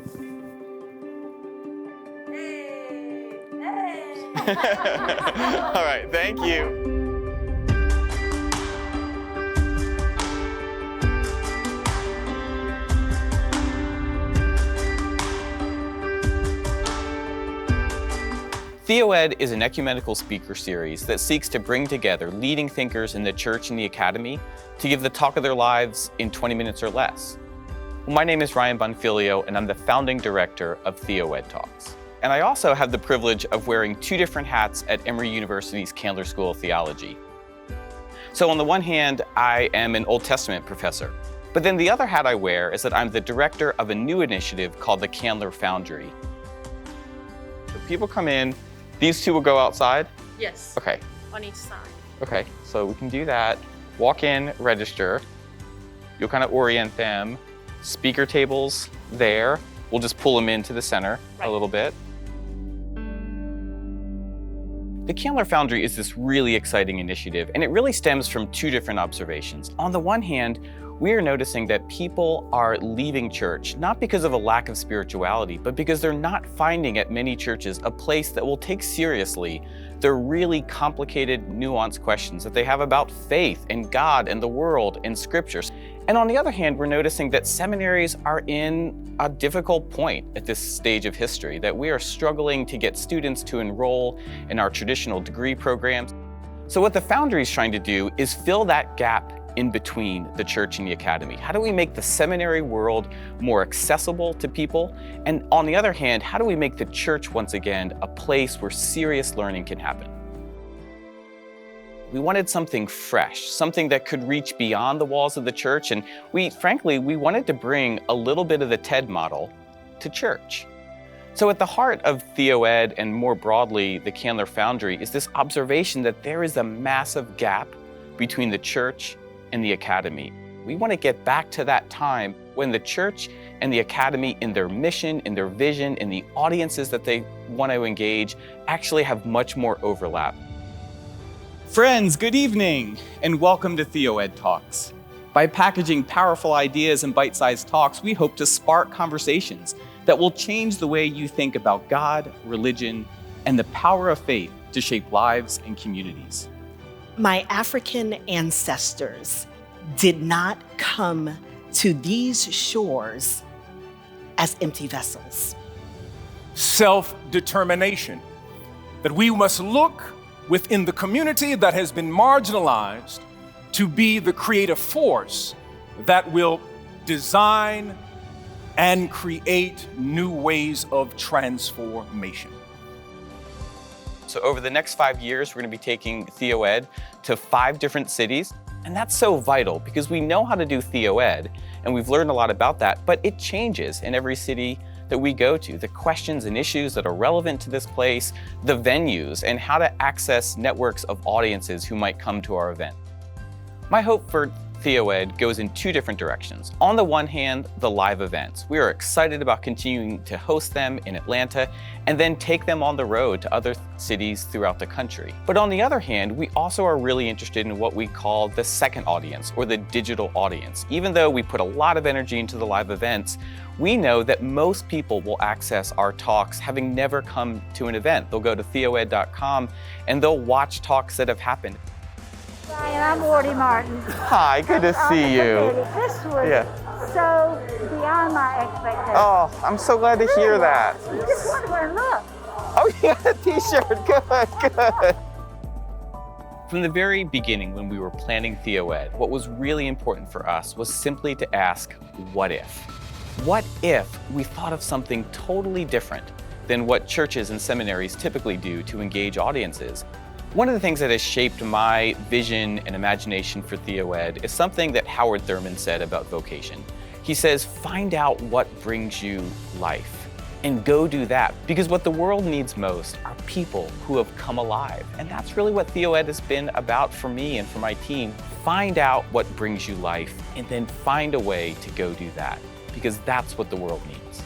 All right, thank you. TheoEd is an ecumenical speaker series that seeks to bring together leading thinkers in the church and the academy to give the talk of their lives in 20 minutes or less. Well, my name is Bonfiglio, and I'm the founding director of TheoEd Talks. And I also have the privilege of wearing two different hats at Emory University's Candler School of Theology. So on the one hand, I am an Old Testament professor, but then the other hat I wear is that I'm the director of a new initiative called the Candler Foundry. So people come in. These two will go outside? Yes. Okay. On each side. Okay, so we can do that. Walk in, register. You'll kind of orient them. Speaker tables there. We'll just pull them into the center a little bit. The Candler Foundry is this really exciting initiative, and it really stems from two different observations. On the one hand, we are noticing that people are leaving church, not because of a lack of spirituality, but because they're not finding at many churches a place that will take seriously the really complicated, nuanced questions that they have about faith and God and the world and scriptures. And on the other hand, we're noticing that seminaries are in a difficult point at this stage of history, that we are struggling to get students to enroll in our traditional degree programs. So what the Foundry is trying to do is fill that gap in between the church and the academy. How do we make the seminary world more accessible to people? And on the other hand, how do we make the church once again a place where serious learning can happen? We wanted something fresh, something that could reach beyond the walls of the church, and we wanted to bring a little bit of the TED model to church. So at the heart of TheoEd and more broadly the Candler Foundry is this observation that there is a massive gap between the church and the academy. We want to get back to that time when the church and the academy, in their mission, in their vision, in the audiences that they want to engage, actually have much more overlap. Friends, good evening, and welcome to TheoEd Talks. By packaging powerful ideas in bite-sized talks, we hope to spark conversations that will change the way you think about God, religion, and the power of faith to shape lives and communities. My African ancestors did not come to these shores as empty vessels. Self-determination, that we must look within the community that has been marginalized to be the creative force that will design and create new ways of transformation. So over the next 5 years, we're going to be taking TheoEd to 5 different cities. And that's so vital because we know how to do TheoEd, and we've learned a lot about that, but it changes in every city that we go to. The questions and issues that are relevant to this place, the venues, and how to access networks of audiences who might come to our event. My hope for TheoEd goes in 2 different directions. On the one hand, the live events. We are excited about continuing to host them in Atlanta and then take them on the road to other cities throughout the country. But on the other hand, we also are really interested in what we call the second audience, or the digital audience. Even though we put a lot of energy into the live events, we know that most people will access our talks having never come to an event. They'll go to TheoEd.com and they'll watch talks that have happened. Hi, I'm Wardy Martin. Hi, good to see you. This was so beyond my expectations. Oh, I'm so glad to hear that. You just want to wear a look. Oh, you got a t-shirt. Good. From the very beginning, when we were planning TheoEd, what was really important for us was simply to ask, what if? What if we thought of something totally different than what churches and seminaries typically do to engage audiences? One of the things that has shaped my vision and imagination for TheoEd is something that Howard Thurman said about vocation. He says, find out what brings you life and go do that. Because what the world needs most are people who have come alive. And that's really what TheoEd has been about for me and for my team. Find out what brings you life and then find a way to go do that, because that's what the world needs.